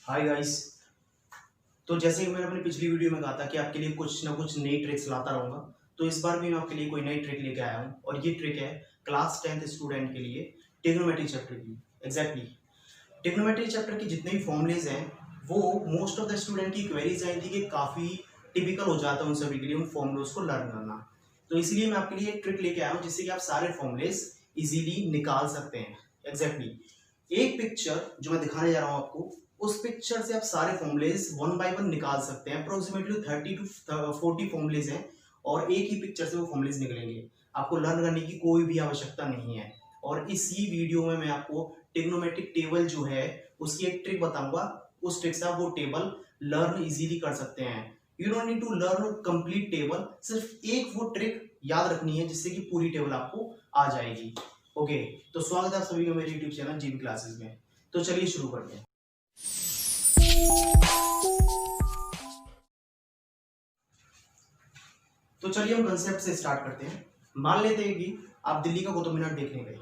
Hi guys. तो जैसे कि मैंने अपनी पिछली वीडियो में कहा था कि आपके लिए कुछ ना कुछ नई ट्रिक्स लाता रहूंगा, तो इस बार भी मैं आपके लिए कोई नई ट्रिक लेके आया हूँ और ये ट्रिक है क्लास 10th स्टूडेंट के लिए ट्रिग्नोमेट्री चैप्टर की। एग्जैक्टली ट्रिग्नोमेट्री चैप्टर के जितने भी फॉर्मूलेज हैं वो मोस्ट ऑफ द स्टूडेंट की क्वेरीज आई थी कि काफ़ी टिपिकल हो जाता है उन सभी के लिए उन फॉर्मूलोज को लर्न करना। तो इसलिए मैं आपके लिए एक ट्रिक लेके आया हूँ जिससे कि आप सारे फॉर्मूलेज इजीली निकाल सकते हैं। एग्जैक्टली एक पिक्चर जो मैं दिखाने जा रहा हूँ आपको, उस पिक्चर से आप सारे फॉर्मूलेज वन बाय वन निकाल सकते हैं। अप्रोक्सीमेटली 30 to 40 फॉर्मूलेज हैं और एक ही पिक्चर से वो फॉर्मूलेज निकलेंगे। आपको लर्न करने की कोई भी आवश्यकता नहीं है। और इसी वीडियो में मैं आपको ट्रिग्नोमेट्रिक टेबल जो है उसकी एक ट्रिक बताऊंगा। उस ट्रिक से आप वो टेबल लर्न इजीली कर सकते हैं। You don't need to learn complete table, सिर्फ एक वो ट्रिक याद रखनी है जिससे कि पूरी टेबल आपको आ जाएगी। ओके, तो स्वागत है आप सभी का मेरे यूट्यूब चैनल जीबी क्लासेस में। तो चलिए शुरू करते हैं। तो चलिए हम कंसेप्ट से स्टार्ट करते हैं। मान लेते हैं कि आप दिल्ली का कुतुब मीनार देखने गए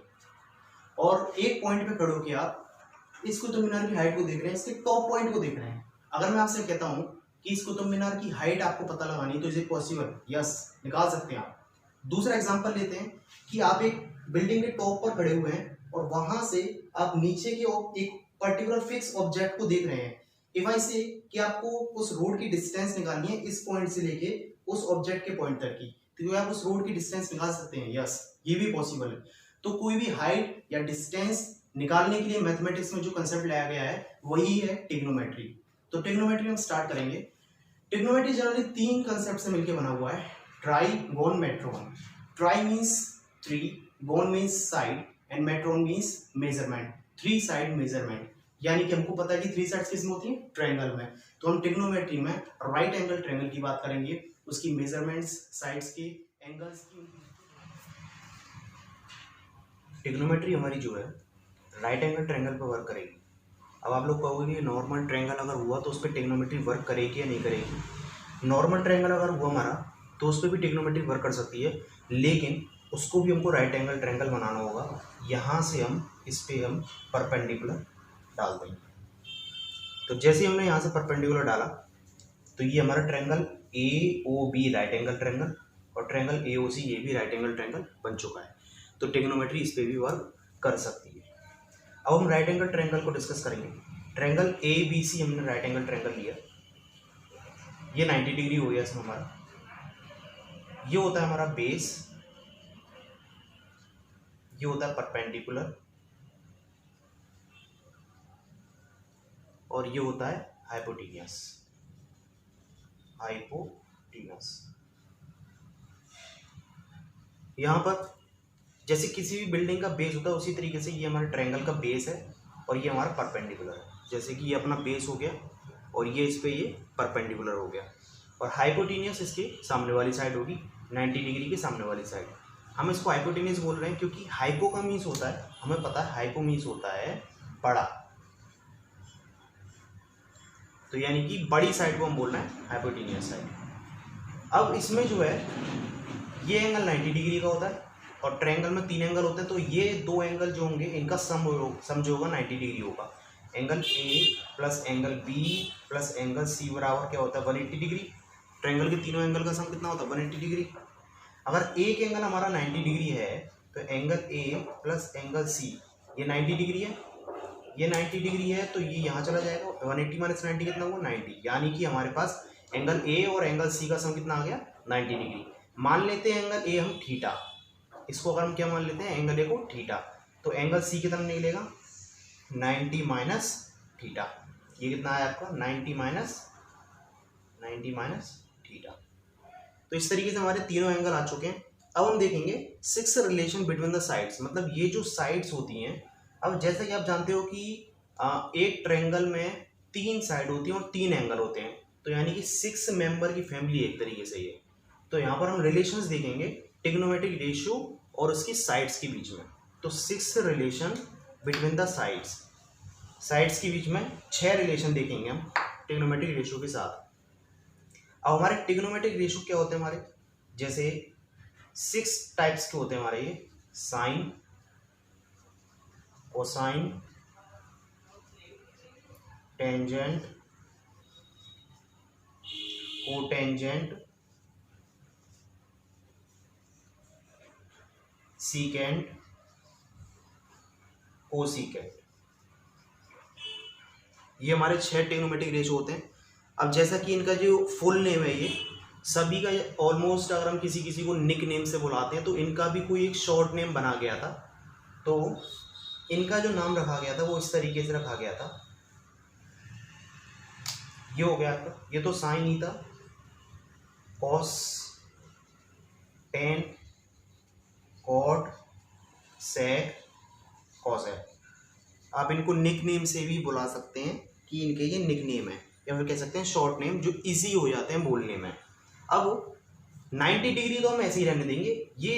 और एक पॉइंट पे खड़े होकर आप इस कुतुब मीनार की हाइट को देख रहे हैं, इसके टॉप पॉइंट को देख रहे हैं। अगर मैं आपसे कहता हूं कि इस कुतुब मीनार की हाइट आपको पता लगानी, तो इज इट पॉसिबल? यस, निकाल सकते हैं आप। दूसरा एग्जांपल लेते हैं कि आप एक बिल्डिंग के टॉप पर खड़े हुए हैं और वहां से आप नीचे के एक पर्टिकुलर फिक्स ऑब्जेक्ट को देख रहे हैं। इफ आई से कि आपको उस रोड की डिस्टेंस निकालनी है इस पॉइंट से लेके उस ऑब्जेक्ट के पॉइंट तक की, तो आप उस रोड की डिस्टेंस निकाल सकते हैं। यस, ये भी पॉसिबल है। तो कोई भी हाइट या डिस्टेंस निकालने के लिए मैथमेटिक्स में जो कंसेप्ट लाया गया है वही है ट्रिग्नोमेट्री। तो ट्रिग्नोमेट्री हम स्टार्ट करेंगे। ट्रिग्नोमेट्री जनरली तीन कंसेप्ट से मिलकर बना हुआ है, trigonometron. Tri means three, gon means side and metron means measurement, three side measurement. यानी कि हमको पता है कि थ्री साइड्स किसमें होती है? ट्रायंगल में। तो हम ट्रिग्नोमेट्री में राइट एंगल ट्रायंगल की बात करेंगे, उसकी मेजरमेंट्स, साइड्स की, एंगल्स की। ट्रिग्नोमेट्री हमारी जो है राइट एंगल ट्रायंगल पर वर्क करेगी। अब आप लोग कहोगे कि नॉर्मल ट्रायंगल अगर हुआ तो उस पर ट्रिग्नोमेट्री वर्क करेगी या नहीं करेगी? नॉर्मल ट्रायंगल अगर हुआ हमारा तो उस पर भी ट्रिग्नोमेट्री वर्क कर सकती है, लेकिन उसको भी हमको राइट एंगल ट्रायंगल बनाना होगा। यहाँ से हम इस पर हम परपेंडिकुलर डाल देंगे। तो जैसे हमने यहाँ से परपेंडिकुलर डाला तो ये हमारा triangle A O B right angle triangle और ट्रायंगल ए ओ सी ये भी राइट एंगल ट्रायंगल बन चुका है। तो ट्रिग्नोमेट्री इस पर भी वर्क कर सकती है। अब हम राइट एंगल ट्रायंगल को डिस्कस करेंगे। ट्रायंगल ए बी सी हमने राइट एंगल ट्रायंगल लिया, ये 90 डिग्री हो गया इसमें हमारा। ये होता है हमारा बेस, ये होता है परपेंडिकुलर और ये होता है हाइपोटेन्यूस। हाइपोटेन्यूस यहाँ पर जैसे किसी भी बिल्डिंग का बेस होता है उसी तरीके से ये हमारे ट्रायंगल का बेस है और ये हमारा परपेंडिकुलर है। जैसे कि ये अपना बेस हो गया और ये इस पे ये परपेंडिकुलर हो गया और हाइपोटेन्यूस इसके सामने वाली साइड होगी, 90 डिग्री के सामने वाली साइड। हम इसको हाइपोटेन्यूस बोल रहे हैं क्योंकि हाइपो का मीन्स होता है, हमें पता है हाइपो मीन्स होता है बड़ा, तो यानी कि बड़ी साइड को हम बोल रहे हैं हाइपोटेन्यूस साइड। अब इसमें जो है ये एंगल 90 डिग्री का होता है और ट्रायंगल में तीन एंगल होते हैं, तो ये दो एंगल जो होंगे इनका सम जो होगा 90 डिग्री होगा। Angle A plus angle B plus angle C बराबर क्या होता है? 180 डिग्री। ट्रायंगल के तीनों एंगल का सम कितना होता है? 180 डिग्री। अगर एक एंगल हमारा 90 डिग्री है तो angle A plus angle C ये 90 डिग्री है, ये 90 डिग्री है तो ये यहाँ चला जाएगा। 180 माइनस 90 कितना हुआ? 90। यानी कि हमारे पास एंगल ए और एंगल सी का सम कितना आ गया? 90 डिग्री। मान लेते हैं एंगल ए हम थीटा, इसको अगर हम क्या मान लेते हैं? एंगल ए को थीटा, तो एंगल सी कितना निकलेगा? 90 माइनस थीटा। ये कितना आया आपका? 90 माइनस थीटा। तो इस तरीके से हमारे तीनों एंगल आ चुके हैं। अब हम देखेंगे six relation between the sides, मतलब ये जो साइड्स होती हैं। अब जैसा कि आप जानते हो कि एक ट्रायंगल में तीन साइड होती हैं और तीन एंगल होते हैं, तो यानी कि 6 मेंबर की फैमिली एक तरीके से ये। तो यहाँ पर हम रिलेशंस देखेंगे ट्रिग्नोमेट्रिक रेशियो और उसकी साइड्स के बीच में। तो 6 relation between the sides, sides के बीच में 6 रिलेशन देखेंगे हम ट्रिग्नोमेट्रिक रेशियो के साथ। अब हमारे ट्रिग्नोमेट्रिक रेशियो क्या होते हैं हमारे? जैसे 6 टाइप्स के होते हैं हमारे, ये sine, cosine, tangent, cotangent, secant, cosecant, ये हमारे 6 ट्रिग्नोमेट्रिक रेशो होते हैं। अब जैसा कि इनका जो फुल नेम है, ये सभी का ऑलमोस्ट अगर हम किसी किसी को निक नेम से बुलाते हैं तो इनका भी कोई एक शॉर्ट नेम बना गया था। तो इनका जो नाम रखा गया था वो इस तरीके से रखा गया था। ये हो गया आपका, ये तो साइन ही था, कॉस, टेन, कॉट, सेक, कॉसेक। आप इनको निक नेम से भी बुला सकते हैं कि इनके ये निक नेम है, या फिर कह सकते हैं शॉर्ट नेम, जो इजी हो जाते हैं बोलने में। अब 90 डिग्री तो हम ऐसे ही रहने देंगे। ये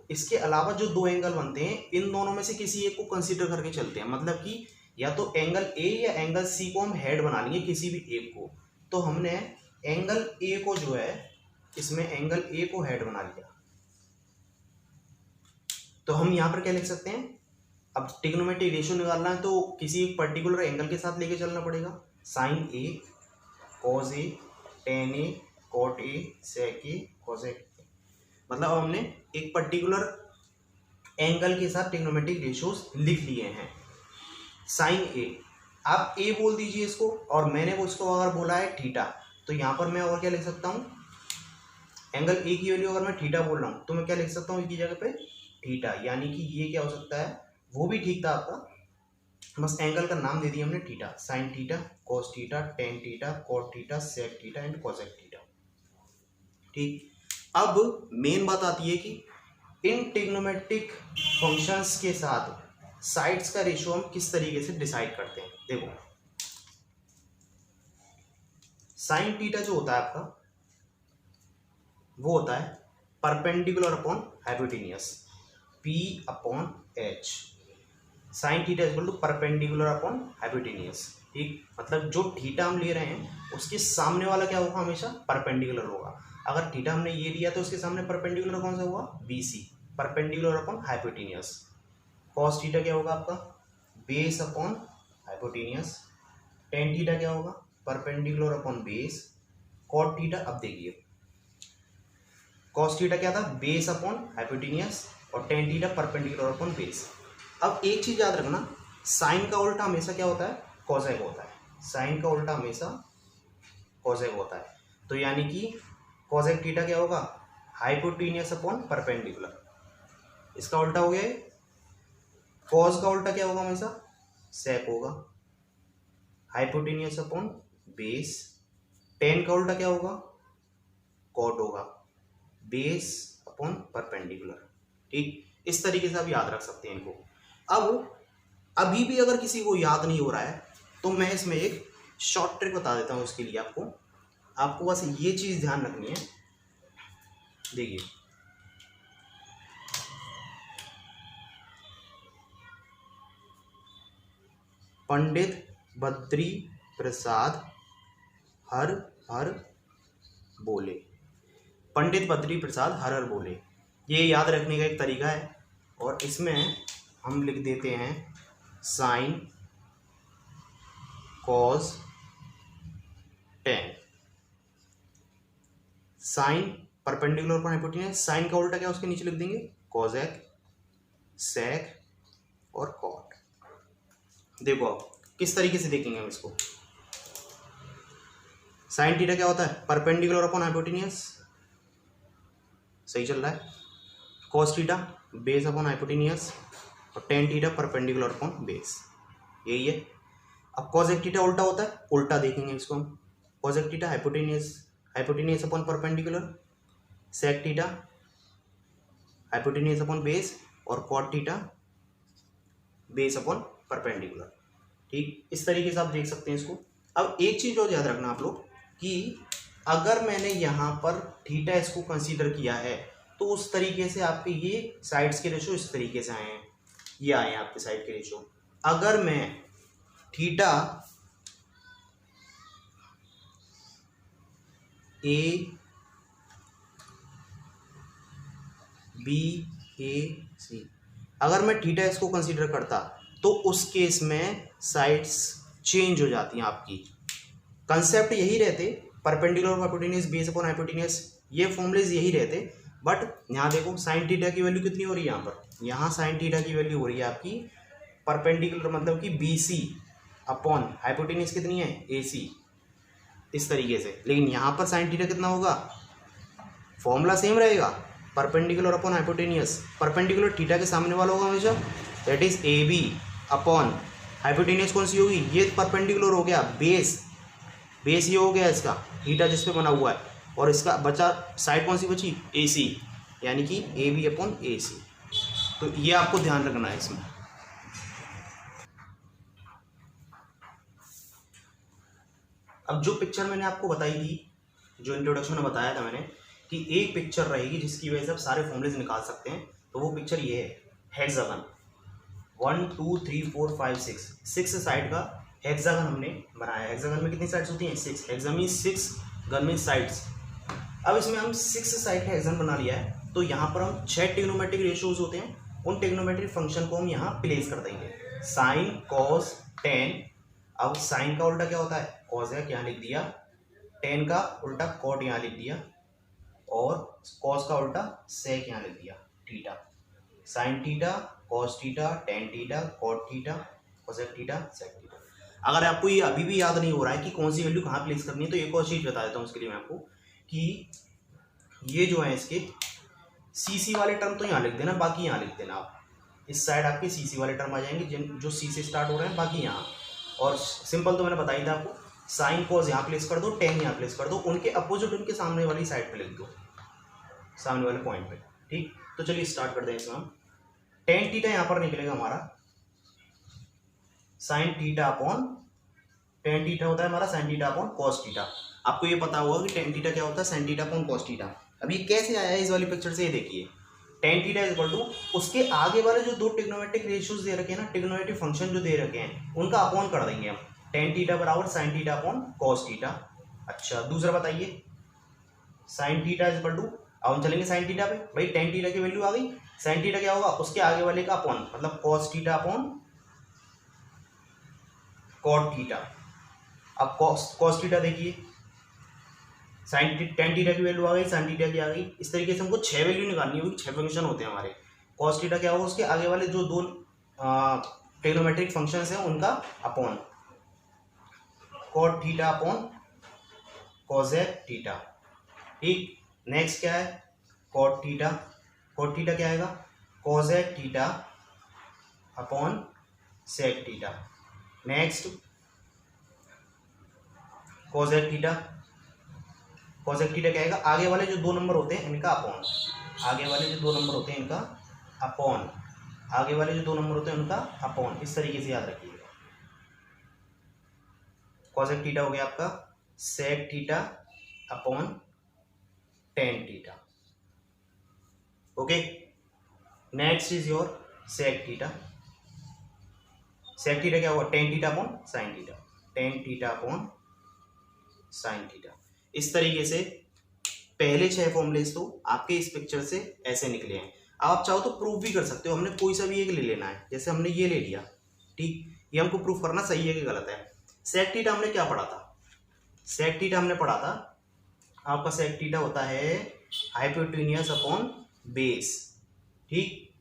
इसके अलावा जो दो एंगल बनते हैं, इन दोनों में से किसी एक को कंसीडर करके चलते हैं। मतलब कि या तो एंगल ए या एंगल सी को हम हेड बना लेंगे, किसी भी एक को। तो हमने एंगल ए को जो है, इसमें एंगल ए को हेड बना लिया। तो हम यहाँ पर क्या लिख सकते हैं, अब ट्रिग्नोमेट्रिक रेशियो निकालना है तो किसी एक पर्टिकुलर एंगल के साथ लेके चलना पड़ेगा। Sine A, cos A, tan A, cot A, sec A, cosec A. मतलब हमने एक पर्टिकुलर एंगल के साथ ट्रिग्नोमेट्रिक रेशियोज लिख लिए हैं। साइन ए, आप ए बोल दीजिए इसको, और मैंने वो इसको अगर बोला है थीटा, तो यहाँ पर मैं और क्या लिख सकता हूँ, एंगल ए की वैल्यू अगर मैं थीटा बोल रहा हूँ तो मैं क्या लिख सकता हूँ इसकी जगह पे, थीटा। यानी कि ये क्या हो सकता है, वो भी ठीक था आपका, बस एंगल का नाम दे दिया हमने theta. Sine theta, cos theta, tan theta, cot theta, sec theta and cosec theta. ठीक, अब मेन बात आती है कि इन ट्रिग्नोमेट्रिक फंक्शंस के साथ साइड्स का रेशियो हम किस तरीके से डिसाइड करते हैं। देखो, साइन थीटा जो होता है आपका, वो होता है perpendicular upon hypotenuse, P upon H। Sine theta is equal to perpendicular upon hypotenuse. ठीक, मतलब जो थीटा हम ले रहे हैं उसके सामने वाला क्या होगा, हमेशा परपेंडिकुलर होगा। अगर थीटा हमने ये लिया तो उसके सामने परपेंडिकुलर कौन सा होगा, BC, perpendicular upon hypotenuse. Cos theta क्या होगा आपका, base upon hypotenuse. Tan theta क्या होगा, perpendicular upon base. Cot theta, अब देखिए कॉस थीटा क्या था, बेस अपॉन हाइपोटेन्यूस, और tan theta perpendicular upon base. अब एक चीज याद रखना, साइन का उल्टा हमेशा क्या होता है, कॉसेक होता है। साइन का उल्टा हमेशा कॉसेक होता है। तो यानी कि कॉसेक थीटा क्या होगा, हाइपोटेन्यूस अपॉन परपेंडिकुलर। इसका उल्टा हो गया, कॉस का उल्टा क्या होगा, हमेशा सेक होगा। Hypotenuse upon base. टेन का उल्टा क्या होगा, कॉट होगा। Base upon perpendicular. ठीक, इस तरीके से आप याद रख सकते हैं इनको। अब अभी भी अगर किसी को याद नहीं हो रहा है तो मैं इसमें एक शॉर्ट ट्रिक बता देता हूँ। उसके लिए आपको बस ये चीज ध्यान रखनी है। देखिए, पंडित बद्री प्रसाद हर हर बोले। पंडित बद्री प्रसाद हर हर बोले, ये याद रखने का एक तरीका है। और इसमें हम लिख देते हैं sine cos tan. Sine perpendicular पर हाइपोटेन्यूस, साइन का उल्टा क्या उसके नीचे लिख देंगे, कॉसेक, सेक और कॉट। देखो आप किस तरीके से देखेंगे हम इसको। साइन थीटा क्या होता है, परपेंडिकुलर अपॉन हाइपोटेन्यूस, सही चल रहा है। Cos theta base upon hypotenuse, और tan theta perpendicular upon base, यही है। अब कॉसेक थीटा उल्टा होता है, उल्टा देखेंगे इसको हम। Cosec theta hypotenuse upon perpendicular, sec theta hypotenuse upon base, और cot theta base upon perpendicular. ठीक, इस तरीके से आप देख सकते हैं इसको। अब एक चीज और याद रखना आप लोग कि अगर मैंने यहाँ पर थीटा इसको कंसीडर किया है तो उस तरीके से आपके ये साइड्स के रेशो इस तरीके से आए हैं, ये आए हैं आपके साइड के रेशो। अगर मैं थीटा ए बी ए सी, अगर मैं थीटा इसको कंसीडर करता तो उस केस में साइड्स चेंज हो जाती हैं आपकी। कंसेप्ट यही रहते, perpendicular of hypotenuse base upon hypotenuse, ये फॉर्मूलेज यही रहते, बट यहाँ देखो साइन थीटा की वैल्यू कितनी हो रही है यहाँ पर, यहाँ साइन थीटा की वैल्यू हो रही है आपकी परपेंडिकुलर मतलब कि बी सी अपॉन हाइपोटेन्यूज कितनी है ए सी, इस तरीके से। लेकिन यहाँ पर साइन थीटा कितना होगा, फॉर्मूला सेम रहेगा, perpendicular upon hypotenuse, perpendicular theta के सामने वाला होगा हमेशा, that is A B upon hypotenuse कौन सी होगी, ये परपेंडिकुलर हो गया बेस, बेस ये हो गया इसका थीटा जिस पे बना हुआ है, और इसका बचा साइड कौन सी बची ए सी, यानी कि ए बी अपॉन ए सी। तो ये आपको ध्यान रखना है इसमें। अब जो पिक्चर मैंने आपको बताई थी, जो इंट्रोडक्शन में बताया था मैंने कि एक पिक्चर रहेगी जिसकी वजह से आप सारे फॉर्मूलेज निकाल सकते हैं, तो वो पिक्चर ये है हेक्सागन, 1 2 3 4 5 6 साइड का हेक्सागन हमने बनाया। हेक्सागन में कितनी साइड्स होती हैं, 6, हेक्सा मीन 6, गन में साइड्स। अब इसमें हम 6 साइड का हेक्सागन बना लिया है, तो यहाँ पर हम 6 ट्रिग्नोमेट्रिक रेशियोज होते हैं, उन ट्रिग्नोमेट्रिक फंक्शन को हम यहाँ प्लेस कर देंगे, साइन कॉस टेन। अब साइन का उल्टा क्या होता है, कॉस है, यहाँ लिख दिया, टेन का उल्टा कॉट यहाँ लिख दिया, और कॉस का उल्टा सेक यहाँ लिख दिया, theta. Sine theta, cos theta, tan theta, cot theta, cosec theta, sec theta. अगर आपको ये अभी भी याद नहीं हो रहा है कि कौन सी वैल्यू कहाँ प्लेस करनी है, तो एक और चीज़ बता देता हूँ उसके लिए मैं आपको, कि ये जो है इसके सी सी वाले टर्म तो यहाँ लिख देना, बाकी यहाँ लिख देना आप, इस साइड आपके सी सी वाले टर्म आ जाएंगे जो सी से स्टार्ट हो रहे हैं, बाकी यहाँ। और सिंपल तो मैंने बताई था आपको, साइन कॉस यहाँ प्लेस कर दो, टेन यहाँ प्लेस कर दो, उनके अपोजिट उनके सामने वाली साइड पे लिख दो, सामने वाले पॉइंट पे। ठीक, तो चलिए स्टार्ट कर दें इसमें हम। टेन थीटा यहाँ पर निकलेगा हमारा sign theta upon, tan theta होता है हमारा sign theta upon cos theta. आपको ये पता होगा कि टेन थीटा क्या होता है, sign theta upon cos theta. अब ये कैसे आया है इस वाली पिक्चर से, ये देखिए, tan theta is equal to उसके आगे वाले जो दो ट्रिग्नोमेट्रिक रेशियोज दे रखे हैं ना, ट्रिग्नोमेट्रिक फंक्शन जो दे रखे हैं, उनका अपॉन कर देंगे हम, टेन थीटा बराबर sine theta upon cos theta. अच्छा, दूसरा बताइए, sine theta is equal to, अब हम चलेंगे साइन थीटा पे, भाई टेन थीटा की वैल्यू आ गई, साइन थीटा क्या होगा, उसके आगे वाले का अपॉन, मतलब cos theta upon cot theta. अब कॉस थीटा देखिए, साइन टेन थीटा की वैल्यू आ गई, साइन थीटा की आ गई, इस तरीके से हमको 6 वैल्यू निकालनी होगी, 6 फंक्शन होते हैं हमारे। कॉस थीटा क्या होगा, उसके आगे वाले जो दो ट्रिग्नोमेट्रिक फंक्शंस हैं उनका upon, cot theta upon cosec theta. ठीक, नेक्स्ट क्या है, कॉट थीटा, कॉट थीटा क्या आएगा, cosec theta upon sec theta. Next cosec theta, cosec theta क्या आएगा, आगे वाले जो दो नंबर होते हैं इनका अपॉन, आगे वाले जो दो नंबर होते हैं इनका अपॉन, आगे वाले जो दो नंबर होते हैं उनका अपॉन, इस तरीके से याद रखिएगा। कोसेक थीटा हो गया आपका sec theta upon tan theta. Okay, next is your sec theta. Sec theta क्या हुआ, tan theta upon sine theta, tan theta upon sine theta. इस तरीके से पहले 6 फॉर्मूलेज तो आपके इस पिक्चर से ऐसे निकले हैं। आप चाहो तो प्रूफ भी कर सकते हो, हमने कोई सा भी एक ले लेना है, जैसे हमने ये ले लिया, ठीक, ये हमको प्रूफ करना सही है कि गलत है। सेक थीटा हमने क्या पढ़ा था, सेक थीटा हमने पढ़ा था, आपका सेक थीटा होता है हाइपोटेन्यूज अपॉन बेस। ठीक,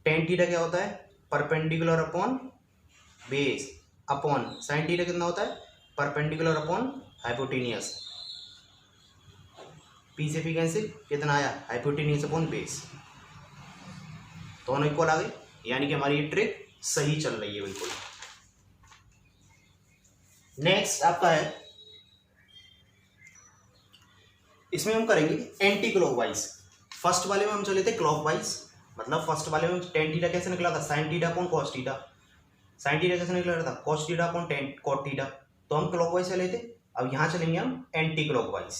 टेन थीटा क्या होता है, perpendicular upon base upon, sine theta कितना होता है, परपेंडिकुलर अपॉन हाइपोटेन्यूज, पी से पी कैंसिल, कितना आया, हाइपोटेन्यूज अपॉन बेस, दोनों इक्वल आ गए, यानी कि हमारी ये ट्रिक सही चल रही है बिल्कुल। नेक्स्ट आपका है, इसमें हम करेंगे एंटी क्लॉकवाइज। फर्स्ट वाले में हम चले थे क्लॉकवाइज, मतलब फर्स्ट वाले में टेन थीटा कैसे निकला था, sine theta upon cos theta, sine theta कैसे निकला था, cos theta upon tan cot theta, तो हम क्लॉकवाइज चले थे। अब यहां चलेंगे हम एंटी क्लॉकवाइज।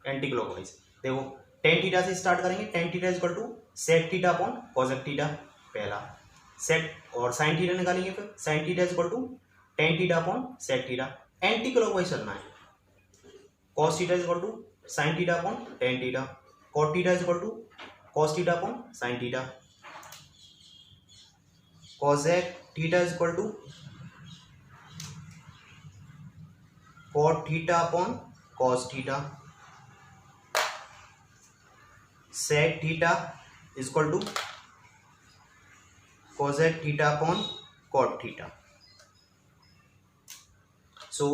एंटी क्लॉकवाइज देखो, टेन थीटा से स्टार्ट करेंगे, tan theta is equal to sec theta upon cosec theta, पहला सेक, और साइन थीटा निकालेंगे, फिर sine theta is equal to tan theta upon sec theta. Anti clockwise चलना है, cos theta is equal to sine theta upon tan theta, cot theta is equal to cos theta upon sine theta, cosec theta is equal to cot theta upon cos theta, sec theta equal to cosec theta upon cot theta. So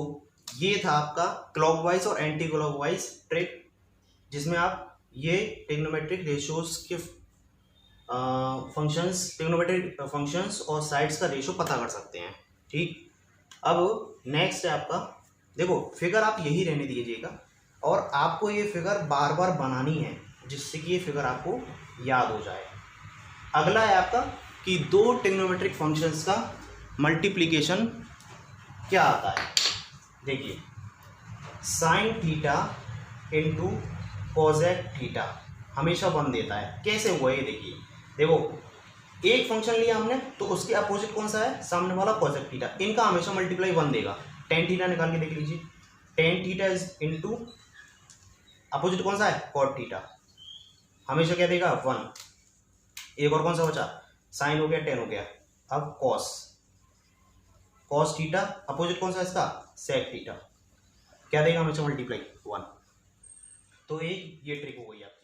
ये था आपका clockwise और anti clockwise trick, जिसमें आप ये trigonometric ratios के trigonometric functions और sides का रेशियो पता कर सकते हैं। ठीक, अब नेक्स्ट है आपका, देखो फिगर आप यही रहने दीजिएगा और आपको ये फिगर बार बार बनानी है जिससे कि ये फिगर आपको याद हो जाए। अगला है आपका कि दो ट्रिग्नोमेट्रिक फंक्शंस का मल्टीप्लिकेशन क्या आता है। देखिए sine theta into cosec theta हमेशा 1 देता है। कैसे हुआ ये देखिए, देखो एक फंक्शन लिया हमने तो उसके अपोजिट कौन सा है, सामने वाला कोसेक थीटा, इनका हमेशा मल्टीप्लाई 1 देगा। टेन थीटा निकाल के देख लीजिए, ten theta is into opposite कौन सा है, कॉट थीटा, हमेशा क्या देगा 1। एक और कौन सा बचा, साइन हो गया, टेन हो गया। अब कॉस, कॉस थीटा अपोजिट कौन सा है इसका, सेक थीटा, क्या देगा हमेशा मल्टीप्लाई 1। तो एक ये ट्रिक हो गई है।